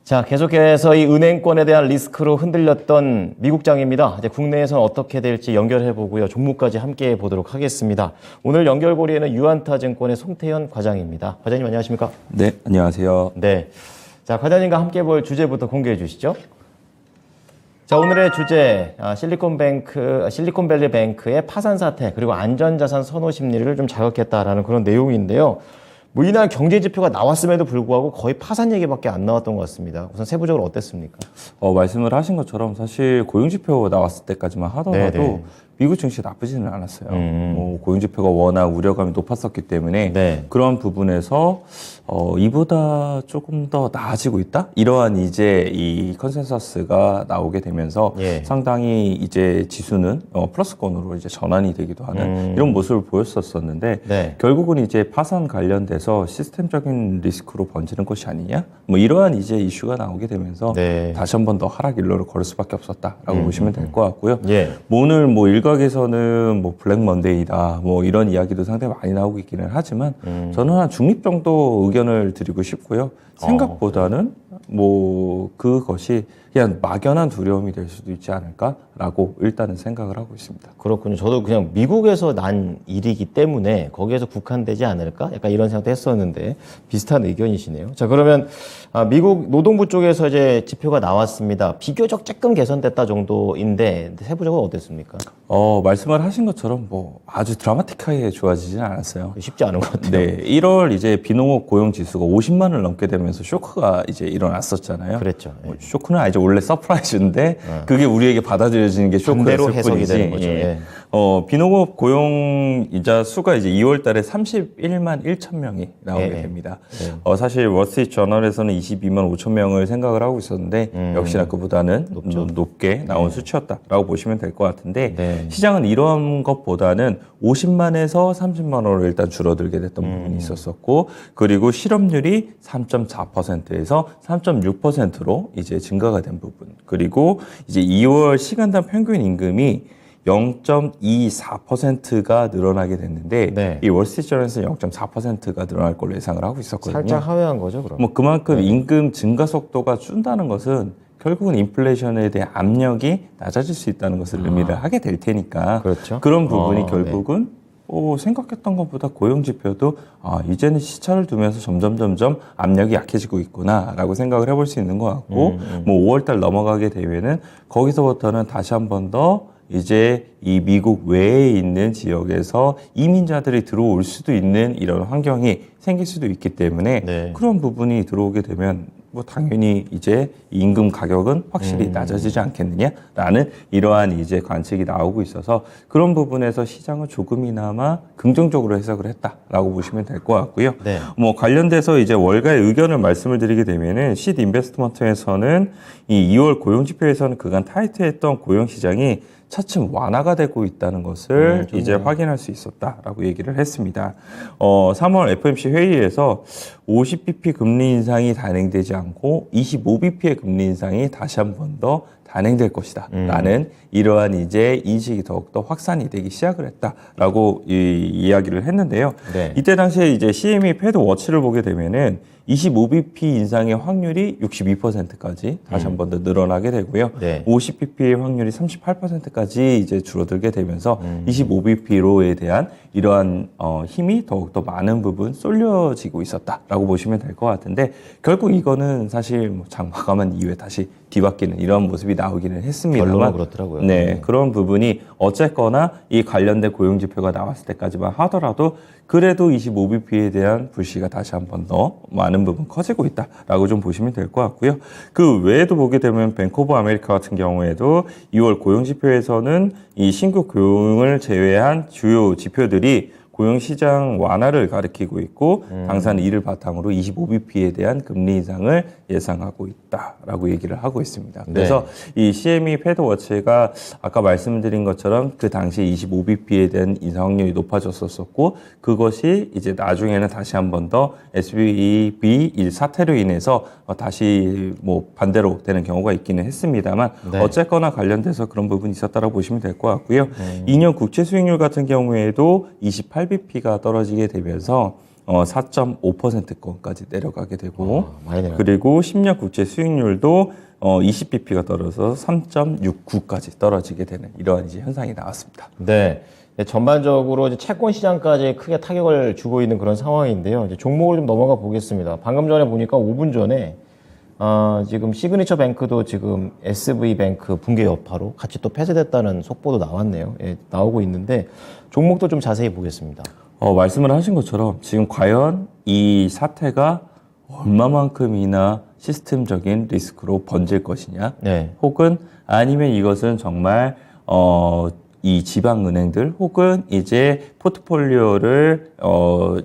자, 계속해서 이 은행권에 대한 리스크로 흔들렸던 미국장입니다. 이제 국내에서는 어떻게 될지 연결해 보고요. 종목까지 함께 보도록 하겠습니다. 오늘 연결고리에는 유안타증권의 송태현 과장입니다. 과장님 안녕하십니까? 네, 안녕하세요. 네. 자, 과장님과 함께 볼 주제부터 공개해 주시죠. 자, 오늘의 주제, 실리콘밸리 뱅크의 파산 사태, 그리고 안전자산 선호 심리를 좀 자극했다라는 그런 내용인데요. 뭐 이날 경제 지표가 나왔음에도 불구하고 거의 파산 얘기밖에 안 나왔던 것 같습니다. 우선 세부적으로 어땠습니까? 말씀을 하신 것처럼 사실 고용지표 나왔을 때까지만 하더라도 네네. 미국 증시 나쁘지는 않았어요. 뭐 고용지표가 워낙 우려감이 높았었기 때문에 네. 그런 부분에서 이보다 조금 더 나아지고 있다? 이러한 이제 이 컨센서스가 나오게 되면서 예. 상당히 이제 지수는 플러스권으로 이제 전환이 되기도 하는 이런 모습을 보였었는데 네. 결국은 이제 파산 관련돼서 시스템적인 리스크로 번지는 것이 아니냐? 뭐 이러한 이제 이슈가 나오게 되면서 네. 다시 한 번 더 하락 일로를 걸을 수밖에 없었다라고 보시면 될 것 같고요. 예. 오늘 뭐 일각에서는 뭐 블랙 먼데이다 뭐 이런 이야기도 상당히 많이 나오고 있기는 하지만 저는 한 중립 정도 의견을 드리고 싶고요. 생각보다는 뭐 그것이 그냥 막연한 두려움이 될 수도 있지 않을까라고 일단은 생각을 하고 있습니다. 그렇군요. 저도 그냥 미국에서 난 일이기 때문에 거기에서 국한되지 않을까? 약간 이런 생각도 했었는데 비슷한 의견이시네요. 자, 그러면 미국 노동부 쪽에서 이제 지표가 나왔습니다. 비교적 조금 개선됐다 정도인데 세부적으로 어땠습니까? 말씀을 하신 것처럼 뭐 아주 드라마틱하게 좋아지지는 않았어요. 쉽지 않은 것 같아요. 네, 1월 이제 비농업 고용 지수가 50만을 넘게 되면서 쇼크가 이제 일어났었잖아요. 그랬죠. 예. 뭐 쇼크는 아니죠. 원래 서프라이즈인데 그게 우리에게 받아들여지는 게 반대로 쇼크였을 해석이 뿐이지. 되는 거죠. 예. 비농업 고용이자 수가 이제 2월 달에 31만 1천 명이 나오게 예. 됩니다. 사실 월스트리트 저널에서는 22만 5천 명을 생각을 하고 있었는데 역시나 그보다는 높게 나온 수치였다라고 보시면 될 것 같은데 네. 시장은 이런 것보다는 50만에서 30만 원으로 일단 줄어들게 됐던 부분이 있었었고 그리고 실업률이 3.4%에서 3.6%로 이제 증가가 된 부분 그리고 이제 2월 시간당 평균 임금이 0.24%가 늘어나게 됐는데 네. 이 월스트리트저널에서는 0.4%가 늘어날 걸로 예상을 하고 있었거든요. 살짝 하회한 거죠, 그럼? 뭐 그만큼 임금 증가 속도가 준다는 것은 결국은 인플레이션에 대한 압력이 낮아질 수 있다는 것을 의미를 하게 될 테니까 그렇죠. 그런 부분이 네. 결국은 생각했던 것보다 고용 지표도 이제는 시차를 두면서 점점 압력이 약해지고 있구나라고 생각을 해볼 수 있는 것 같고 뭐 5월달 넘어가게 되면은 거기서부터는 다시 한 번 더 이제 이 미국 외에 있는 지역에서 이민자들이 들어올 수도 있는 이런 환경이 생길 수도 있기 때문에 네. 그런 부분이 들어오게 되면 뭐 당연히 이제 임금 가격은 확실히 낮아지지 않겠느냐라는 이러한 이제 관측이 나오고 있어서 그런 부분에서 시장은 조금이나마 긍정적으로 해석을 했다라고 보시면 될 것 같고요. 네. 뭐 관련돼서 이제 월가의 의견을 말씀을 드리게 되면은 시드 인베스트먼트에서는 이 2월 고용 지표에서는 그간 타이트했던 고용 시장이 차츰 완화가 되고 있다는 것을 이제 확인할 수 있었다라고 얘기를 했습니다. 3월 FOMC 회의에서 50bp 금리 인상이 단행되지 않고 25bp의 금리 인상이 다시 한 번 더 단행될 것이다. 라는 이러한 이제 인식이 더욱더 확산이 되기 시작을 했다라고 이야기를 했는데요. 네. 이때 당시에 이제 CME 패드 워치를 보게 되면은 25bp 인상의 확률이 62%까지 다시 한 번 더 늘어나게 되고요. 네. 50bp의 확률이 38%까지 이제 줄어들게 되면서 25bp로에 대한 이러한 힘이 더욱더 많은 부분 쏠려지고 있었다라고 보시면 될 것 같은데 결국 이거는 사실 뭐 장 마감한 이후에 다시 뒤바뀌는 이런 모습이 나오기는 했습니다만 결론은 그렇더라고요. 네, 그런 부분이 어쨌거나 이 관련된 고용 지표가 나왔을 때까지만 하더라도 그래도 25bp에 대한 불씨가 다시 한 번 더 많은 부분 커지고 있다라고 좀 보시면 될 것 같고요. 그 외에도 보게 되면 뱅크 오브 아메리카 같은 경우에도 2월 고용 지표에서는 이 신규 고용을 제외한 주요 지표들이 고용시장 완화를 가리키고 있고 당사는 이를 바탕으로 25bp에 대한 금리 인상을 예상하고 있다라고 얘기를 하고 있습니다. 그래서 이 CME 패드워치가 아까 말씀드린 것처럼 그 당시 25bp에 대한 인상 확률이 높아졌었고 그것이 이제 나중에는 다시 한 번 더 SVB 일 사태로 인해서 다시 뭐 반대로 되는 경우가 있기는 했습니다만 어쨌거나 관련돼서 그런 부분이 있었다라고 보시면 될 것 같고요. 2년 국채 수익률 같은 경우에도 28bp가 떨어지게 되면서 4.5%권까지 내려가게 되고 많이 내려갔네. 그리고 10년 국채 수익률도 20bp가 떨어져서 3.69까지 떨어지게 되는 이러한 이제 현상이 나왔습니다. 네. 전반적으로 이제 채권 시장까지 크게 타격을 주고 있는 그런 상황인데요. 이제 종목을 좀 넘어가 보겠습니다. 방금 전에 보니까 5분 전에 지금 시그니처 뱅크도 지금 SV 뱅크 붕괴 여파로 같이 또 폐쇄됐다는 속보도 나왔네요. 예, 나오고 있는데 종목도 좀 자세히 보겠습니다. 말씀을 하신 것처럼 지금 과연 이 사태가 얼마만큼이나 시스템적인 리스크로 번질 것이냐, 네. 혹은 아니면 이것은 정말 이 지방은행들 혹은 이제 포트폴리오를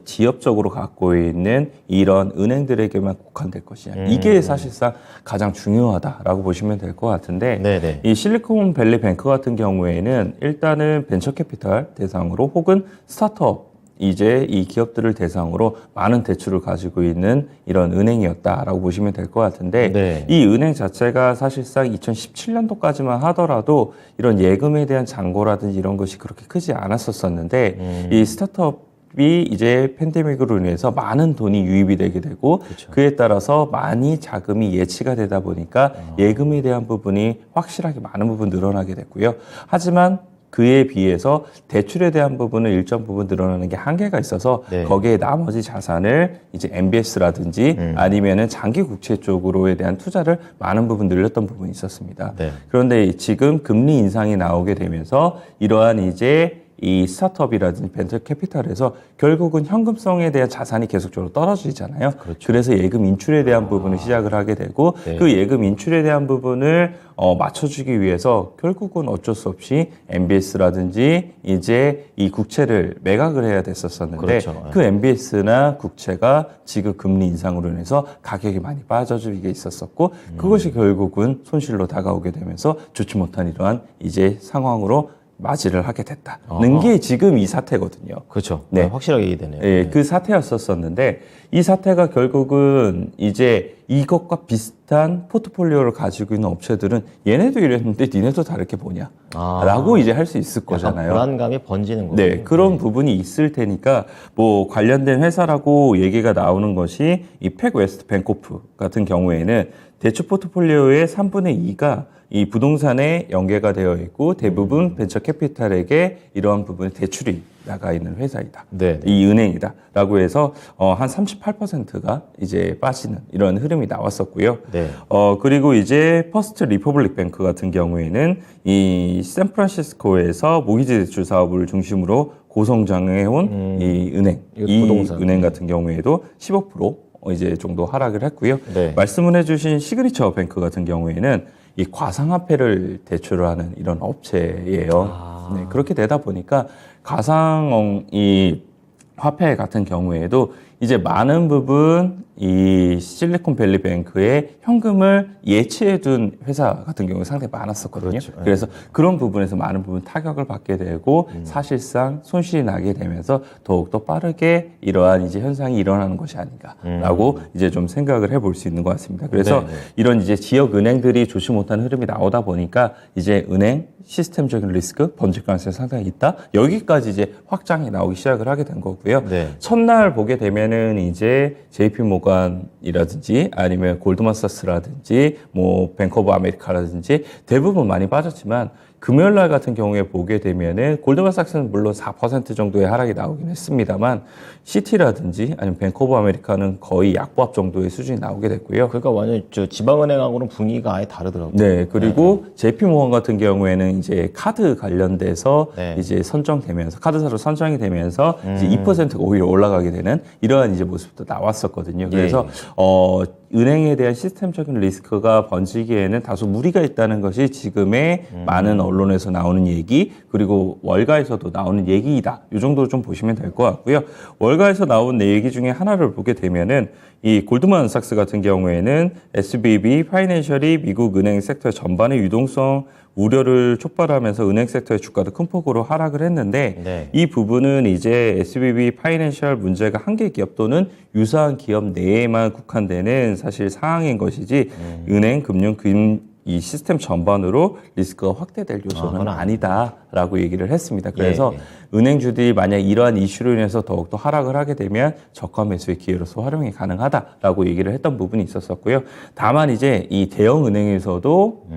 지역적으로 갖고 있는 이런 은행들에게만 국한될 것이냐. 이게 사실상 가장 중요하다라고 보시면 될 것 같은데 네네. 이 실리콘밸리 뱅크 같은 경우에는 일단은 벤처캐피탈 대상으로 혹은 스타트업 이제 이 기업들을 대상으로 많은 대출을 가지고 있는 이런 은행이었다라고 보시면 될 것 같은데 네. 이 은행 자체가 사실상 2017년도까지만 하더라도 이런 예금에 대한 잔고라든지 이런 것이 그렇게 크지 않았었는데 이 스타트업이 이제 팬데믹으로 인해서 많은 돈이 유입이 되게 되고 그에 따라서 많이 자금이 예치가 되다 보니까 예금에 대한 부분이 확실하게 많은 부분 늘어나게 됐고요. 하지만 그에 비해서 대출에 대한 부분은 일정 부분 늘어나는 게 한계가 있어서 네. 거기에 나머지 자산을 이제 MBS라든지 아니면은 장기 국채 쪽으로에 대한 투자를 많은 부분 늘렸던 부분이 있었습니다. 네. 그런데 지금 금리 인상이 나오게 되면서 이러한 이제 이 스타트업이라든지 벤처 캐피탈에서 결국은 현금성에 대한 자산이 계속적으로 떨어지잖아요. 그렇죠. 그래서 예금 인출에 대한 부분을 시작을 하게 되고 네. 그 예금 인출에 대한 부분을 맞춰주기 위해서 결국은 어쩔 수 없이 MBS라든지 이제 이 국채를 매각을 해야 됐었었는데 그렇죠. 그 MBS나 국채가 지금 금리 인상으로 인해서 가격이 많이 빠져주게 있었었고 그것이 결국은 손실로 다가오게 되면서 좋지 못한 이러한 이제 상황으로 맞이를 하게 됐다는 게 지금 이 사태거든요. 그렇죠. 네. 확실하게 얘기되네요. 예, 그 사태였었었는데 이 사태가 결국은 이제 이것과 비슷한 포트폴리오를 가지고 있는 업체들은 얘네도 이랬는데 니네도 다르게 보냐? 라고 이제 할 수 있을 거잖아요. 불안감이 번지는 거죠. 네, 그런 부분이 있을 테니까 뭐 관련된 회사라고 얘기가 나오는 것이 이 팩웨스트 뱅코프 같은 경우에는 대출 포트폴리오의 3분의 2가 이 부동산에 연계가 되어 있고 대부분 벤처 캐피탈에게 이러한 부분에 대출이 나가 있는 회사이다. 네. 이 은행이다라고 해서 한 38%가 이제 빠지는 이런 흐름이 나왔었고요. 네. 그리고 이제 퍼스트 리퍼블릭 뱅크 같은 경우에는 이 샌프란시스코에서 모기지 대출 사업을 중심으로 고성장해온 이 은행, 이 부동산. 은행 같은 경우에도 15% 이제 정도 하락을 했고요. 네. 말씀을 해주신 시그니처 뱅크 같은 경우에는 이 과상화폐를 대출을 하는 이런 업체예요. 네, 그렇게 되다 보니까 가상 이 화폐 같은 경우에도 이제 많은 부분 이 실리콘밸리 뱅크에 현금을 예치해둔 회사 같은 경우에 상당히 많았었거든요. 그렇죠. 그래서 그런 부분에서 많은 부분 타격을 받게 되고 사실상 손실이 나게 되면서 더욱더 빠르게 이러한 이제 현상이 일어나는 것이 아닌가라고 이제 좀 생각을 해볼 수 있는 것 같습니다. 그래서 네, 네. 이런 이제 지역 은행들이 좋지 못한 흐름이 나오다 보니까 이제 은행 시스템적인 리스크 번질 가능성이 상당히 있다. 여기까지 이제 확장이 나오기 시작을 하게 된 거고요. 네. 첫날 보게 되면은 이제 JP 모간이라든지 아니면 골드만사스라든지 뭐 뱅크 오브 아메리카라든지 대부분 많이 빠졌지만 금요일 날 같은 경우에 보게 되면은 골드만삭스는 물론 4% 정도의 하락이 나오긴 했습니다만 시티라든지 아니면 뱅크 오브 아메리카는 거의 약보합 정도의 수준이 나오게 됐고요. 그러니까 완전 저 지방은행하고는 분위기가 아예 다르더라고요. 네, 그리고 JP 모건 같은 경우에는 이제 카드 관련돼서 네. 이제 선정되면서 카드사로 선정이 되면서 이제 2%가 오히려 올라가게 되는 이러한 이제 모습도 나왔었거든요. 그래서 은행에 대한 시스템적인 리스크가 번지기에는 다소 무리가 있다는 것이 지금의 많은 언론에서 나오는 얘기 그리고 월가에서도 나오는 얘기이다. 이 정도로 좀 보시면 될 것 같고요. 월가에서 나온 얘기 중에 하나를 보게 되면은 이 골드만삭스 같은 경우에는 SVB 파이낸셜이 미국 은행 섹터 전반의 유동성 우려를 촉발하면서 은행 섹터의 주가도 큰 폭으로 하락을 했는데 네. 이 부분은 이제 SVB 파이낸셜 문제가 한 개 기업 또는 유사한 기업 내에만 국한되는 사실 상황인 것이지 은행, 금융, 이 시스템 전반으로 리스크가 확대될 요소는 아니다라고 얘기를 했습니다. 그래서 은행주들이 만약 이러한 이슈로 인해서 더욱더 하락을 하게 되면 저가 매수의 기회로서 활용이 가능하다라고 얘기를 했던 부분이 있었었고요. 다만 이제 이 대형 은행에서도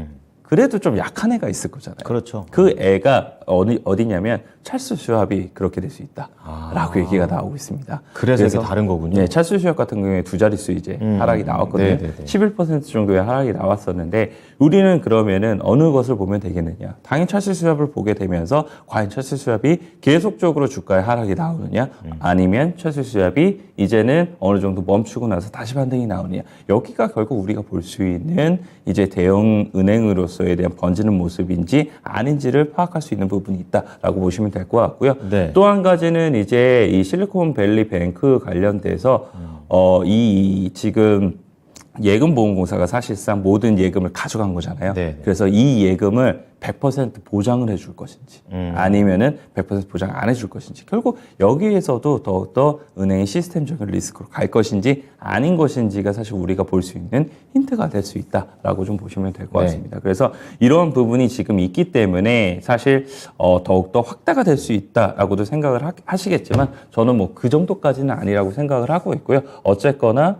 그래도 좀 약한 애가 있을 거잖아요. 그렇죠. 그 애가 어디냐면 찰스 슈왑이 그렇게 될 수 있다라고 얘기가 나오고 있습니다. 그래서 이게 다른 거군요. 네, 찰스 슈왑 같은 경우에 두 자릿수 이제 하락이 나왔거든요. 11% 정도의 하락이 나왔었는데 우리는 그러면은 어느 것을 보면 되겠느냐? 당연히 찰스 슈왑을 보게 되면서 과연 찰스 슈왑이 계속적으로 주가에 하락이 나오느냐? 아니면 찰스 슈왑이 이제는 어느 정도 멈추고 나서 다시 반등이 나오느냐? 여기가 결국 우리가 볼 수 있는 이제 대형 은행으로서에 대한 번지는 모습인지 아닌지를 파악할 수 있는 부분이 있다라고 보시면 될 것 같고요. 네. 또 한 가지는 이제 이 실리콘밸리 뱅크 관련돼서 이 지금 예금보험공사가 사실상 모든 예금을 가져간 거잖아요. 네. 그래서 이 예금을 100% 보장을 해줄 것인지 아니면은 100% 보장 안 해줄 것인지 결국 여기에서도 더욱더 은행의 시스템적인 리스크로 갈 것인지 아닌 것인지가 사실 우리가 볼 수 있는 힌트가 될 수 있다라고 좀 보시면 될 것 같습니다. 그래서 이런 부분이 지금 있기 때문에 사실 더욱더 확대가 될 수 있다라고도 생각을 하시겠지만 저는 뭐 그 정도까지는 아니라고 생각을 하고 있고요. 어쨌거나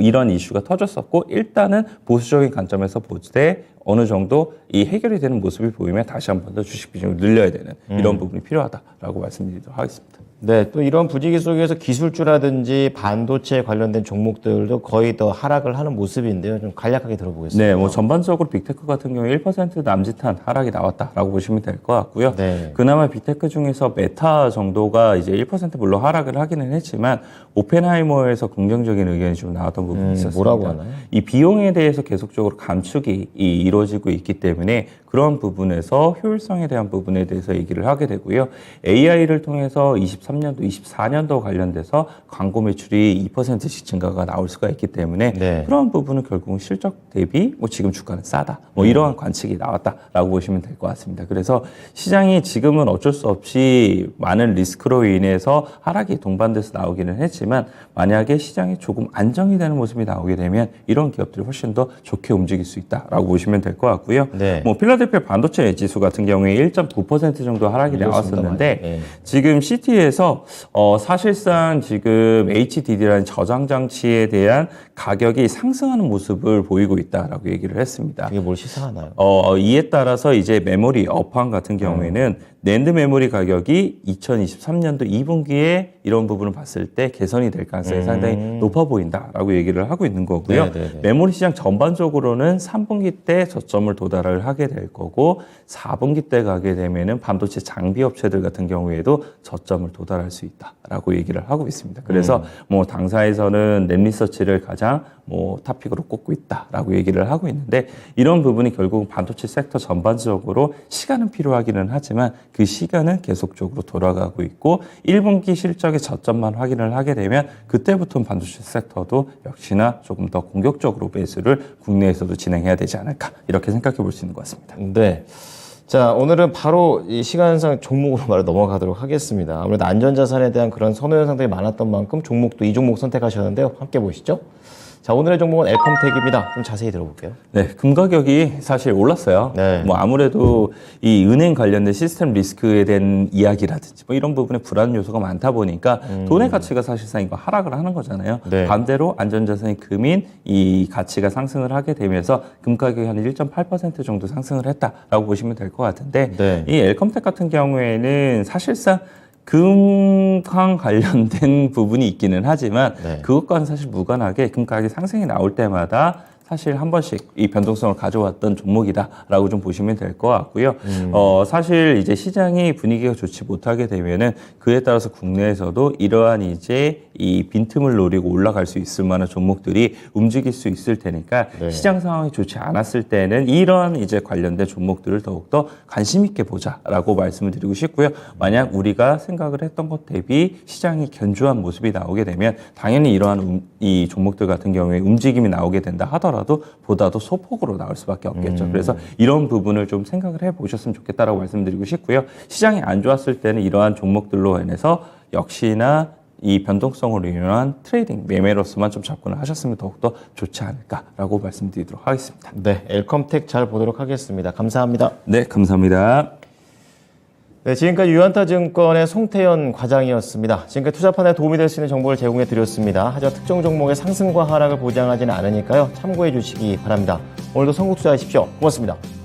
이런 이슈가 터졌었고 일단은 보수적인 관점에서 볼 때 어느 정도 이 해결이 되는 모습이 보이면 다시 한 번 더 주식 비중을 늘려야 되는 이런 부분이 필요하다라고 말씀드리도록 하겠습니다. 네, 또 이런 분위기 속에서 기술주라든지 반도체 관련된 종목들도 거의 더 하락을 하는 모습인데요. 좀 간략하게 들어보겠습니다. 네, 뭐 전반적으로 빅테크 같은 경우에 1% 남짓한 하락이 나왔다라고 보시면 될 것 같고요. 네. 그나마 빅테크 중에서 메타 정도가 이제 1% 물론 하락을 하기는 했지만 오펜하이머에서 긍정적인 의견이 좀 나왔던 부분이 있었습니다. 뭐라고 하나요? 이 비용에 대해서 계속적으로 감축이 이루어지고 있기 때문에 그런 부분에서 효율성에 대한 부분에 대해서 얘기를 하게 되고요. AI를 통해서 23년도, 24년도 관련돼서 광고 매출이 2%씩 증가가 나올 수가 있기 때문에 그런 부분은 결국은 실적 대비 뭐 지금 주가는 싸다. 뭐 이러한 관측이 나왔다라고 보시면 될 것 같습니다. 그래서 시장이 지금은 어쩔 수 없이 많은 리스크로 인해서 하락이 동반돼서 나오기는 했지만 만약에 시장이 조금 안정이 되는 모습이 나오게 되면 이런 기업들이 훨씬 더 좋게 움직일 수 있다라고 보시면 될 것 같고요. 뭐 필라델피아 반도체 지수 같은 경우에 1.9% 정도 하락이 나왔었는데 지금 CT에서 사실상 지금 HDD라는 저장 장치에 대한 가격이 상승하는 모습을 보이고 있다라고 얘기를 했습니다. 그게 뭘 시사하나요? 이에 따라서 이제 메모리 업황 같은 경우에는 낸드 메모리 가격이 2023년도 2분기에 이런 부분을 봤을 때 개선이 될 가능성이 상당히 높아 보인다라고 얘기를 하고 있는 거고요. 메모리 시장 전반적으로는 3분기 때 저점을 도달을 하게 될 거고 4분기 때 가게 되면은 반도체 장비 업체들 같은 경우에도 저점을 도달할 수 있다라고 얘기를 하고 있습니다. 그래서 뭐 당사에서는 넷리서치를 가장 뭐 탑픽으로 꼽고 있다라고 얘기를 하고 있는데 이런 부분이 결국 반도체 섹터 전반적으로 시간은 필요하기는 하지만 그 시간은 계속적으로 돌아가고 있고 1분기 실적의 저점만 확인을 하게 되면 그때부터는 반도체 섹터도 역시나 조금 더 공격적으로 매수를 국내에서도 진행해야 되지 않을까 이렇게 생각해 볼 수 있는 것 같습니다. 네. 자, 오늘은 바로 이 시간상 종목으로 바로 넘어가도록 하겠습니다. 아무래도 안전자산에 대한 그런 선호 현상들이 많았던 만큼 종목도 이 종목 선택하셨는데요. 함께 보시죠. 자, 오늘의 종목은 엘컴텍입니다. 좀 자세히 들어볼게요. 네, 금 가격이 사실 올랐어요. 뭐 아무래도 이 은행 관련된 시스템 리스크에 대한 이야기라든지 뭐 이런 부분에 불안 요소가 많다 보니까 돈의 가치가 사실상 이거 하락을 하는 거잖아요. 반대로 안전자산이 금인 이 가치가 상승을 하게 되면서 금 가격이 한 1.8% 정도 상승을 했다라고 보시면 될 것 같은데 이 엘컴텍 같은 경우에는 사실상 금광 관련된 부분이 있기는 하지만 그것과는 사실 무관하게 금 가격이 상승이 나올 때마다 사실 한 번씩 이 변동성을 가져왔던 종목이다라고 좀 보시면 될 것 같고요. 사실 이제 시장이 분위기가 좋지 못하게 되면은 그에 따라서 국내에서도 이러한 이제 이 빈틈을 노리고 올라갈 수 있을 만한 종목들이 움직일 수 있을 테니까 시장 상황이 좋지 않았을 때는 이러한 이제 관련된 종목들을 더욱더 관심 있게 보자라고 말씀을 드리고 싶고요. 만약 우리가 생각을 했던 것 대비 시장이 견조한 모습이 나오게 되면 당연히 이러한 이 종목들 같은 경우에 움직임이 나오게 된다 하더라도 보다도 소폭으로 나올 수밖에 없겠죠. 그래서 이런 부분을 좀 생각을 해보셨으면 좋겠다라고 말씀드리고 싶고요. 시장이 안 좋았을 때는 이러한 종목들로 인해서 역시나 이 변동성으로 인한 트레이딩, 매매로서만 좀 접근을 하셨으면 더욱더 좋지 않을까라고 말씀드리도록 하겠습니다. 네, 엘컴텍 잘 보도록 하겠습니다. 감사합니다. 네, 감사합니다. 네, 지금까지 유한타증권의 송태현 과장이었습니다. 지금까지 투자판에 도움이 될 수 있는 정보를 제공해 드렸습니다. 하지만 특정 종목의 상승과 하락을 보장하지는 않으니까요. 참고해 주시기 바랍니다. 오늘도 선곡 투자하십시오. 고맙습니다.